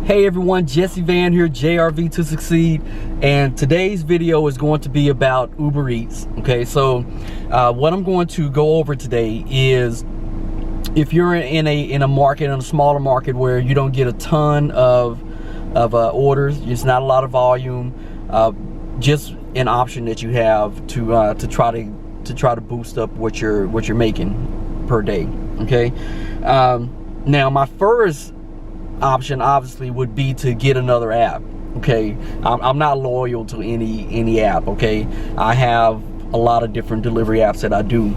Hey everyone, Jesse Van here, JRV to Succeed, and today's video is going to be about Uber Eats. Okay, so what I'm going to go over today is if you're in a market, in a smaller market where you don't get a ton of orders, it's not a lot of volume, just an option that you have to try to boost up what you're making per day. Okay, now my first option obviously would be to get another app. Okay, I'm not loyal to any app. Okay, I have a lot of different delivery apps that I do.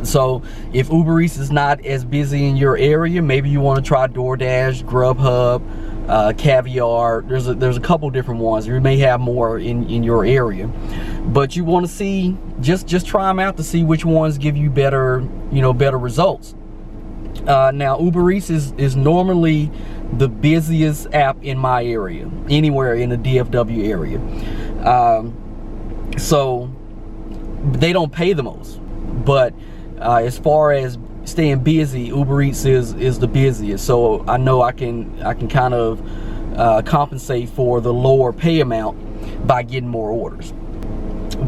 So if Uber Eats is not as busy in your area, maybe you want to try DoorDash, Grubhub, Caviar. There's a couple different ones. You may have more in your area, but you want to see, just try them out to see which ones give you better results. Now Uber Eats is normally the busiest app in my area, anywhere in the DFW area. So they don't pay the most, but as far as staying busy, Uber Eats is the busiest. So I know I can kind of compensate for the lower pay amount by getting more orders.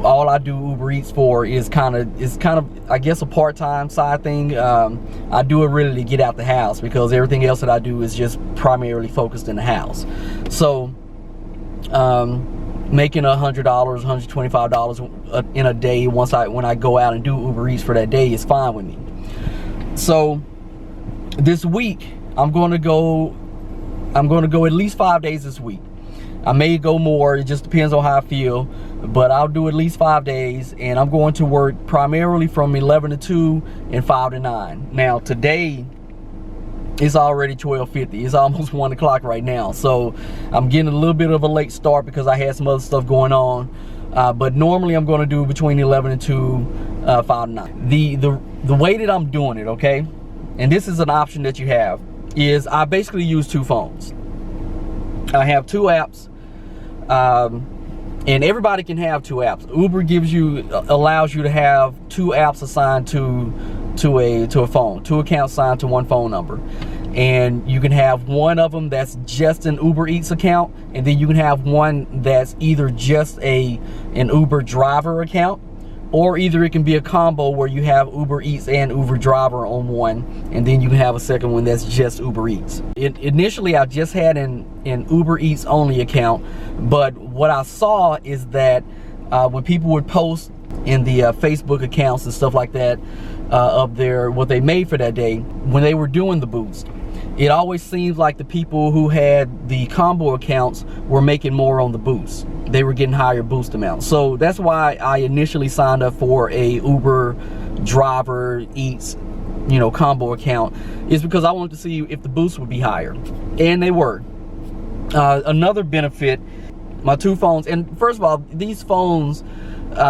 All I do Uber Eats for is kind of I guess a part-time side thing. I do it really to get out the house, because everything else that I do is just primarily focused in the house. So making $100, $125 in a day when I go out and do Uber Eats for that day is fine with me. So this week I'm going to go at least 5 days this week. I may go more, it just depends on how I feel, but I'll do at least 5 days, and I'm going to work primarily from 11 to 2 and 5 to 9. Now today it's already 12:50. It's almost 1 o'clock right now, so I'm getting a little bit of a late start because I had some other stuff going on. But normally I'm going to do between 11 and 2, 5 to 9. The way that I'm doing it, okay, and this is an option that you have, is I basically use two phones. I have two apps. And everybody can have two apps. Uber allows you to have two apps assigned to a phone, two accounts assigned to one phone number. And you can have one of them that's just an Uber Eats account, and then you can have one that's either just an Uber driver account, or either it can be a combo where you have Uber Eats and Uber driver on one, and then you can have a second one that's just Uber Eats. Initially I just had an Uber Eats only account, but what I saw is that when people would post in the Facebook accounts and stuff like that of what they made for that day, when they were doing the boost, it always seems like the people who had the combo accounts were making more on the boost. They were getting higher boost amounts. So that's why I initially signed up for a Uber driver Eats combo account, is because I wanted to see if the boost would be higher, and they were. Another benefit, my two phones, and first of all, these phones,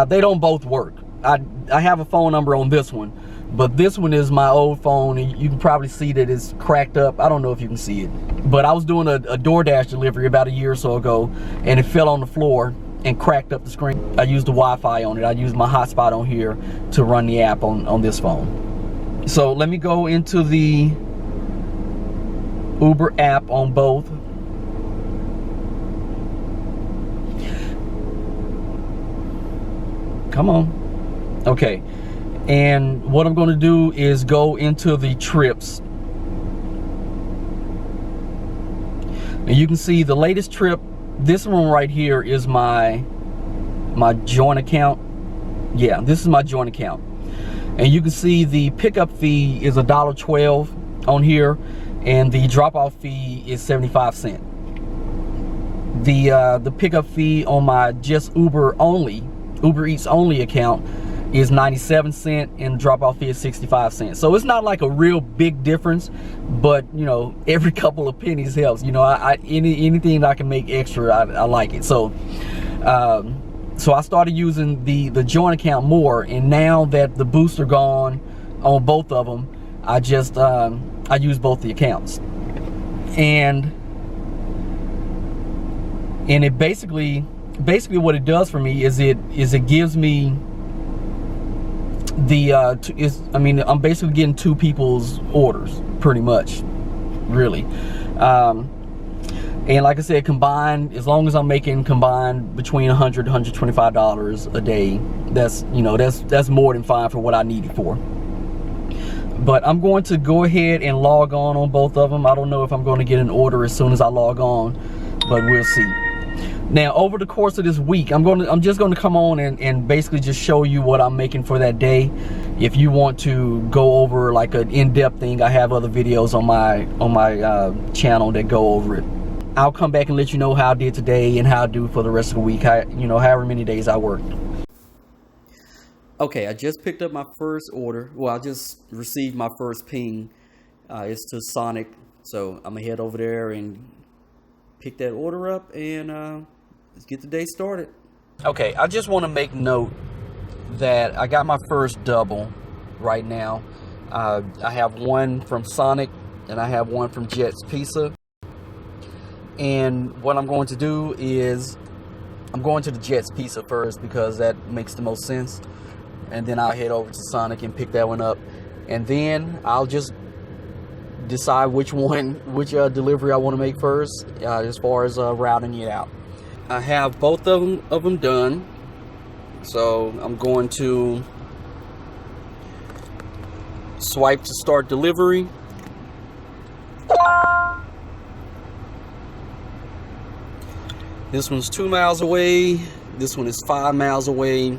they don't both work. I have a phone number on this one, but this one is my old phone, and you can probably see that it's cracked up. I don't know if you can see it, but I was doing a DoorDash delivery about a year or so ago, and it fell on the floor and cracked up the screen. I used the Wi-Fi on it. I used my hotspot on here to run the app on this phone. So let me go into the Uber app on both. Come on. Okay. And what I'm going to do is go into the trips. And you can see the latest trip. This one right here is my joint account. Yeah, this is my joint account. And you can see the pickup fee is $1.12 on here, and the drop-off fee is 75 cents. The pickup fee on my just Uber Eats only account is 97 cents, and drop-off fee is 65 cents. So it's not like a real big difference, but every couple of pennies helps. Anything that I can make extra, I like it. So so I started using the joint account more, and now that the boosts are gone on both of them, I just I use both the accounts. And it basically what it does for me is it gives me I'm basically getting two people's orders, pretty much, really. And like I said, combined, as long as I'm making combined between $100 $125 a day, that's, you know, that's more than fine for what I need it for. But I'm going to go ahead and log on both of them. I don't know if I'm going to get an order as soon as I log on, but we'll see. Now, over the course of this week, I'm just going to come on and basically just show you what I'm making for that day. If you want to go over like an in-depth thing, I have other videos on my channel that go over it. I'll come back and let you know how I did today and how I do for the rest of the week, you know, however many days I work. Okay, I just picked up my first order. Well, I just received my first ping. It's to Sonic, so I'm gonna head over there and pick that order up and let's get the day started. Okay, I just want to make note that I got my first double right now. I have one from Sonic and I have one from Jet's Pizza. And what I'm going to do is I'm going to the Jet's Pizza first because that makes the most sense. And then I'll head over to Sonic and pick that one up. And then I'll just decide which delivery I want to make first as far as routing it out. I have both of them done. So I'm going to swipe to start delivery. This one's 2 miles away. This one is 5 miles away.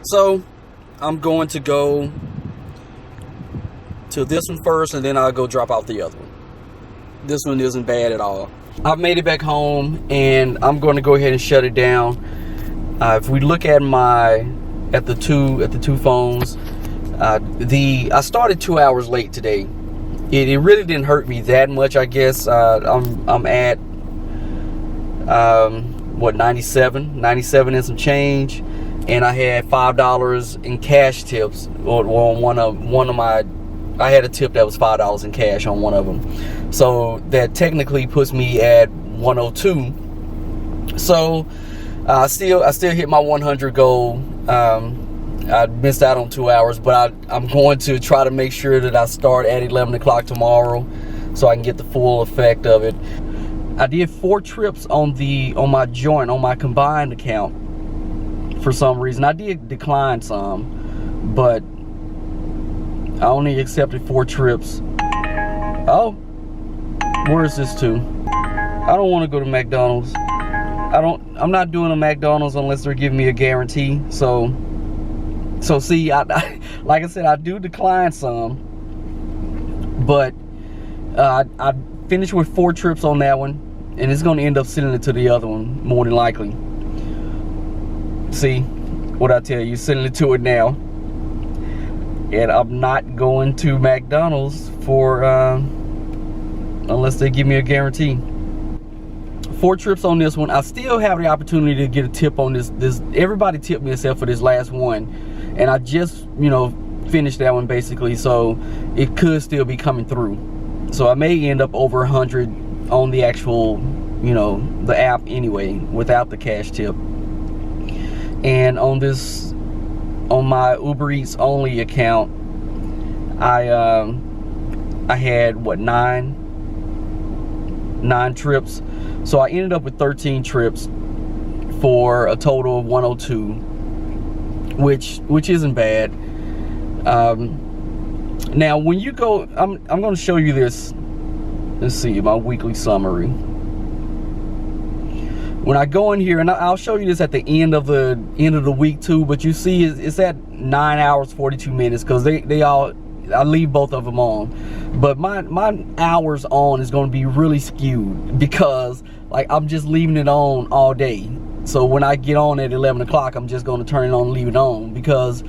So I'm going to go to this one first and then I'll go drop off the other one. This one isn't bad at all. I've made it back home and I'm going to go ahead and shut it down. If we look at the two phones, I started 2 hours late today. It really didn't hurt me that much, I guess. I'm at what, 97 and some change, and I had $5 in cash tips on one of my. I had a tip that was $5 in cash on one of them, so that technically puts me at 102. So I still hit my 100 goal. I missed out on 2 hours, but I'm going to try to make sure that I start at 11 o'clock tomorrow so I can get the full effect of it. I did 4 trips on my combined account for some reason. I did decline some, but I only accepted 4 trips. Oh, where is this to? I don't want to go to McDonald's. I'm not doing a McDonald's unless they're giving me a guarantee. So see, like I said, I do decline some, but I finished with 4 trips on that one, and it's going to end up sending it to the other one more than likely. See what I tell you, sending it to it now, and I'm not going to McDonald's for unless they give me a guarantee. 4 trips on this one. I still have the opportunity to get a tip on this. Everybody tipped me except for this last one, and I just, you know, finished that one basically, so it could still be coming through. So I may end up over 100 on the actual, you know, the app anyway, without the cash tip. And on my UberEats only account, I had what, 9 trips. So I ended up with 13 trips for a total of 102, which isn't bad. Now when you go, I'm going to show you this. Let's see, my weekly summary. When I go in here, and I'll show you this at the end of the week too, but you see it's at 9 hours 42 minutes because I leave both of them on. But my hours on is going to be really skewed because like I'm just leaving it on all day. So when I get on at 11 o'clock, I'm just going to turn it on and leave it on, because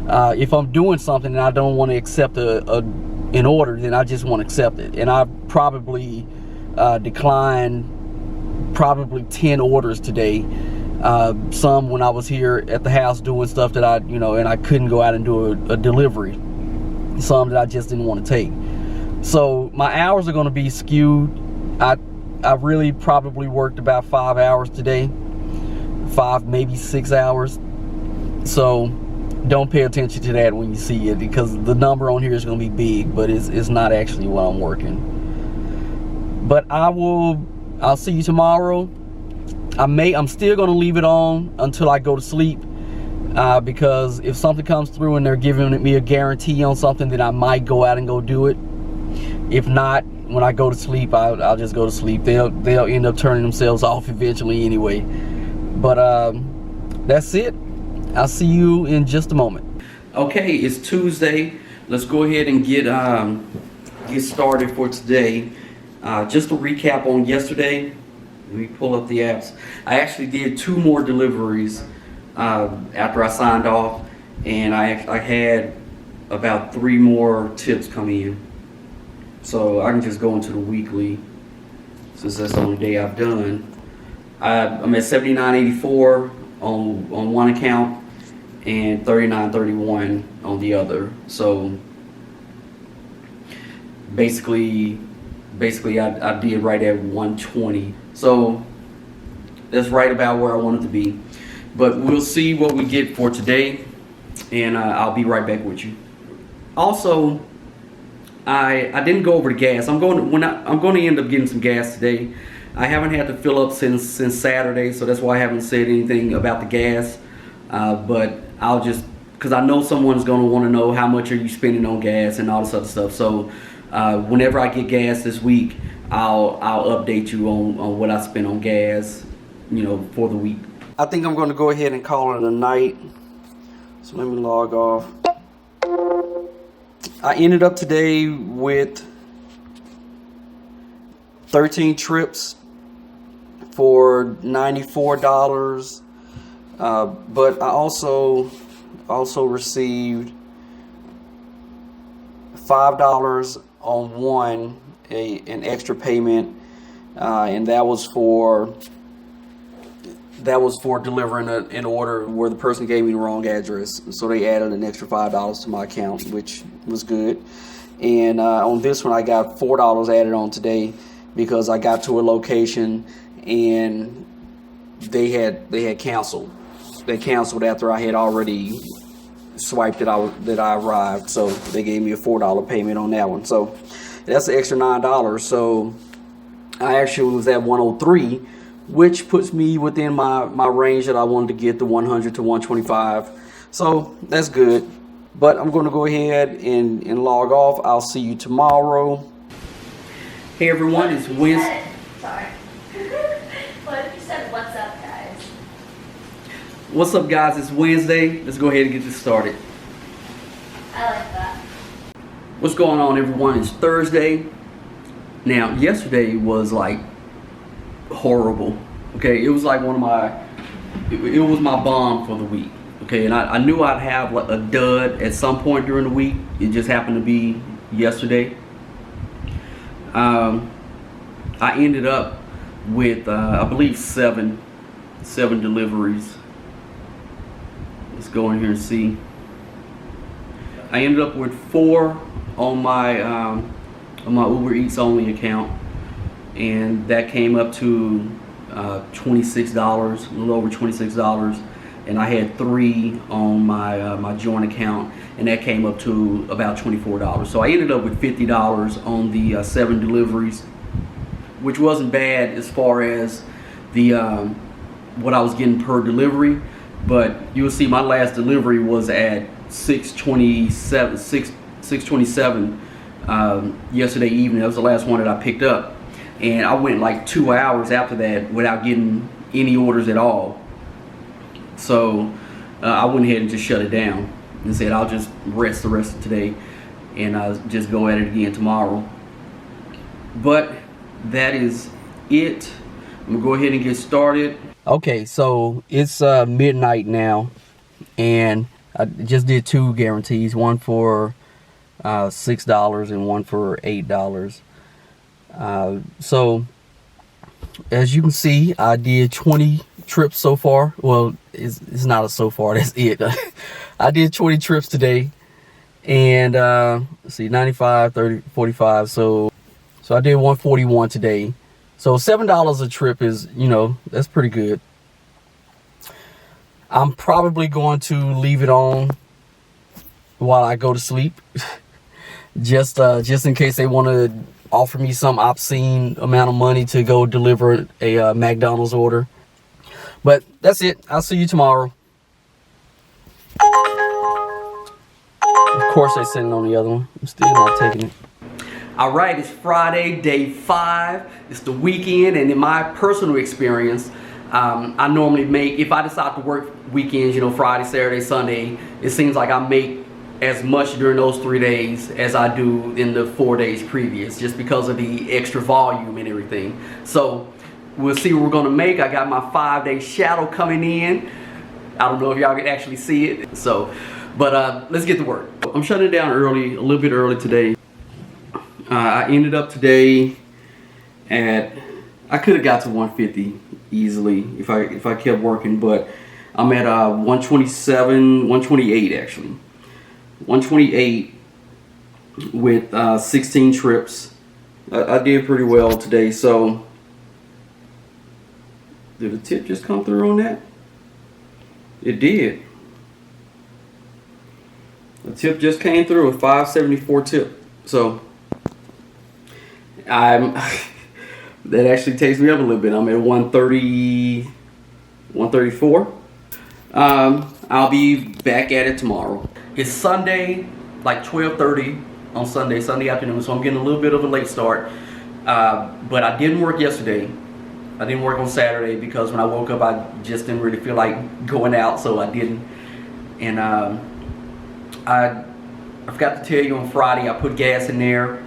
if I'm doing something and I don't want to accept an order, then I just won't accept it. And I probably declined probably 10 orders today. Some when I was here at the house doing stuff that and I couldn't go out and do a delivery. Some that I just didn't want to take. So my hours are going to be skewed. I really probably worked about 5 hours today. 5, maybe 6 hours. So don't pay attention to that when you see it, because the number on here is going to be big, but it's not actually what I'm working. But I'll see you tomorrow. I'm still gonna leave it on until I go to sleep, because if something comes through and they're giving me a guarantee on something, then I might go out and go do it. If not, when I go to sleep, I'll just go to sleep. They'll end up turning themselves off eventually anyway. But that's it. I'll see you in just a moment. Okay, it's Tuesday. Let's go ahead and get started for today. Just to recap on yesterday, let me pull up the apps. I actually did 2 more deliveries after I signed off, and I had about 3 more tips come in. So I can just go into the weekly, since that's the only day I've done. I'm at $79.84 on one account and $39.31 on the other. So basically I did right at 120. So that's right about where I wanted to be. But we'll see what we get for today, and I'll be right back with you. Also, I didn't go over the gas. I'm going to end up getting some gas today. I haven't had to fill up since Saturday, so that's why I haven't said anything about the gas. But I'll just, because I know someone's going to want to know how much are you spending on gas and all this other stuff. So whenever I get gas this week, I'll update you on what I spent on gas, for the week. I think I'm going to go ahead and call it a night. So let me log off. I ended up today with 13 trips for $94. But I also received $5 on one, an extra payment, and that was for delivering an order where the person gave me the wrong address. So they added an extra $5 to my account, which was good. And on this one, I got $4 added on today because I got to a location and they had canceled. They canceled after I had already swiped that I arrived. So they gave me a $4 payment on that one. So that's an extra $9. So I actually was at 103, which puts me within my range that I wanted to get, the 100 to 125. So that's good. But I'm going to go ahead and log off. I'll see you tomorrow. Hey everyone, it's Wednesday. Sorry. What if you said what's up, guys? What's up, guys? It's Wednesday. Let's go ahead and get this started. I like that. What's going on, everyone? It's Thursday. Now, yesterday was like horrible. Okay, it was like it was my bomb for the week. Okay, and I knew I'd have like a dud at some point during the week. It just happened to be yesterday. I ended up with I believe seven deliveries. Let's go in here and see. I ended up with 4 on my UberEats only account, and that came up to $26, a little over $26. And I had 3 on my joint account, and that came up to about $24. So I ended up with $50 on the 7 deliveries, which wasn't bad as far as the what I was getting per delivery. But you'll see my last delivery was at 6:27 yesterday evening. That was the last one that I picked up, and I went like 2 hours after that without getting any orders at all. So I went ahead and just shut it down and said I'll just rest the rest of today and I'll just go at it again tomorrow. But that is it. I'm gonna go ahead and get started. Okay, so it's midnight now, and I just did 2 guarantees, one for $6 and one for $8. So as you can see, I did 20 trips so far. Well, it's not a so far, that's it. I did 20 trips today, and let's see, 95, 30, 45. So I did 141 today. So $7 a trip is, that's pretty good. I'm probably going to leave it on while I go to sleep, just in case they want to offer me some obscene amount of money to go deliver a McDonald's order. But that's it. I'll see you tomorrow. Of course they're sitting on the other one. I'm still not taking it. All right, it's Friday, day 5. It's the weekend, and in my personal experience, I normally make, if I decide to work weekends, Friday, Saturday, Sunday, it seems like I make as much during those 3 days as I do in the 4 days previous, just because of the extra volume and everything. So we'll see what we're gonna make. I got my 5-day shadow coming in. I don't know if y'all can actually see it. So, but let's get to work. I'm shutting it down early, a little bit early today. I ended up today at, I could have got to 150 easily if I kept working, but I'm at 127, 128 actually. 128 with 16 trips. I did pretty well today. So did the tip just come through on that? It did. The tip just came through, a 574 tip. So that actually takes me up a little bit. I'm at 130, 134. I'll be back at it tomorrow. It's Sunday, like 12:30 on Sunday afternoon, so I'm getting a little bit of a late start. But I didn't work yesterday. I didn't work on Saturday because when I woke up, I just didn't really feel like going out, so I didn't. And I forgot to tell you, on Friday, I put gas in there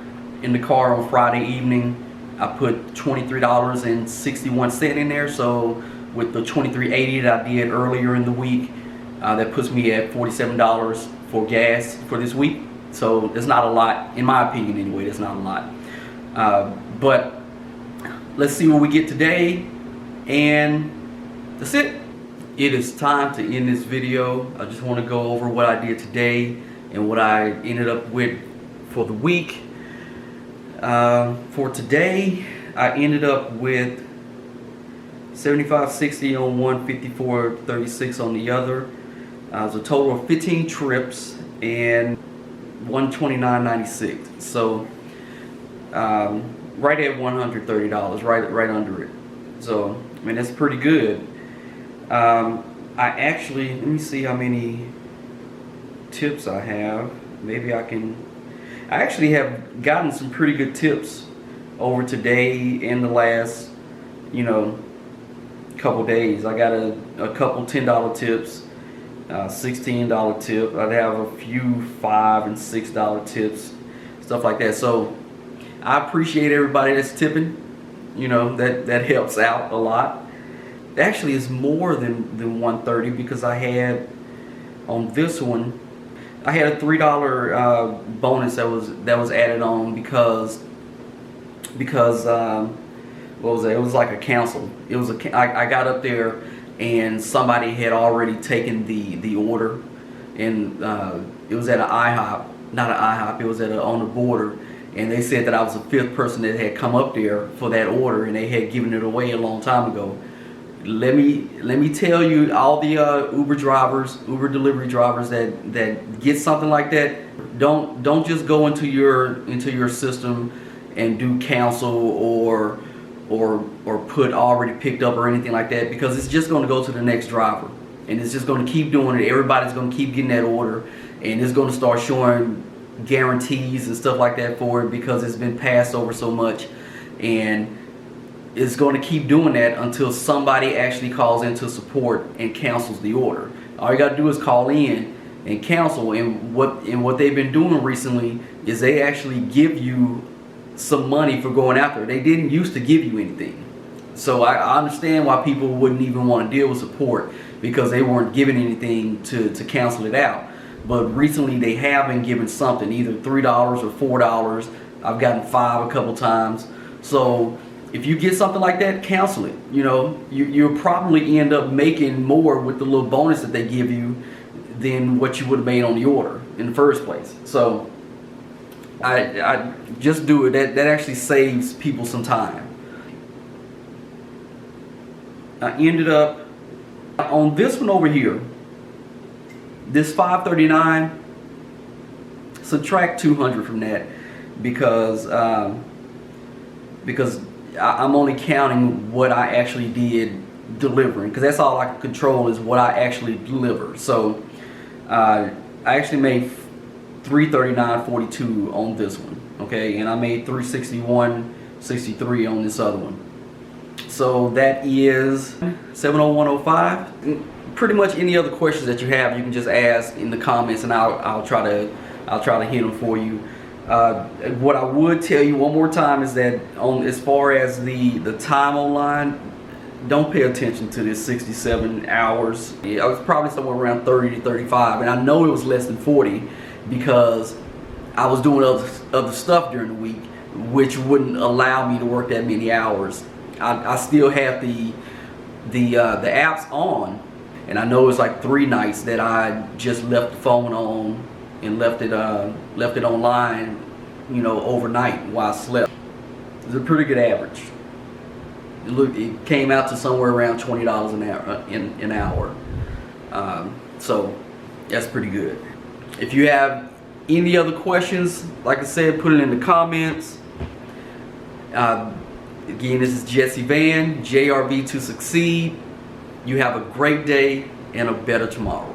in the car on Friday evening. I put $23.61 in there, so with the $23.80 that I did earlier in the week, that puts me at $47 for gas for this week. So it's not a lot, in my opinion anyway. It's not a lot, but let's see what we get today, and that's it. It is time to end this video. I just want to go over what I did today and what I ended up with for the week. For today, I ended up with 75.60 on one, 54.36 on the other. It was a total of 15 trips and 129.96. So right at $130, right under it. So I mean, that's pretty good. I actually, let me see how many tips I have. Maybe I actually have gotten some pretty good tips over today and the last, couple days. I got a couple $10 tips, $16 tip. I'd have a few $5 and $6 tips, stuff like that. So I appreciate everybody that's tipping. That helps out a lot. Actually, it's more than 130 because I had on this one, I had a $3 bonus that was added on because what was it? It was like a cancel. It was I got up there and somebody had already taken the order, and it was at an IHOP, not an IHOP. It was on the border, and they said that I was the 5th person that had come up there for that order, and they had given it away a long time ago. Let me tell you, all the Uber delivery drivers that get something like that, don't just go into your system and do cancel or put already picked up or anything like that, because it's just going to go to the next driver, and it's just going to keep doing it. Everybody's going to keep getting that order, and it's going to start showing guarantees and stuff like that for it because it's been passed over so much, and it's going to keep doing that until somebody actually calls into support and cancels the order. All you got to do is call in and cancel, and what they've been doing recently is they actually give you some money for going out there. They didn't used to give you anything. So I understand why people wouldn't even want to deal with support, because they weren't given anything to cancel it out. But recently they have been given something, either $3 or $4. I've gotten $5 a couple times. So if you get something like that, cancel it. You'll probably end up making more with the little bonus that they give you than what you would have made on the order in the first place. So I just do it. That actually saves people some time. I ended up on this one over here, this 539, subtract 200 from that, because because I'm only counting what I actually did delivering, because that's all I can control is what I actually deliver. So I actually made $339.42 on this one, okay, and I made $361.63 on this other one. So that is $701.05. Pretty much any other questions that you have, you can just ask in the comments, and I'll try to hit them for you. What I would tell you one more time is that as far as the time online, don't pay attention to this 67 hours. I was probably somewhere around 30 to 35, and I know it was less than 40 because I was doing other stuff during the week, which wouldn't allow me to work that many hours. I still have the apps on, and I know it's like 3 nights that I just left the phone on and left it online, you know, overnight while I slept. It's a pretty good average. It came out to somewhere around $20 an hour. So that's pretty good. If you have any other questions, like I said, put it in the comments. Again, this is Jesse Van, JRV to Succeed. You have a great day and a better tomorrow.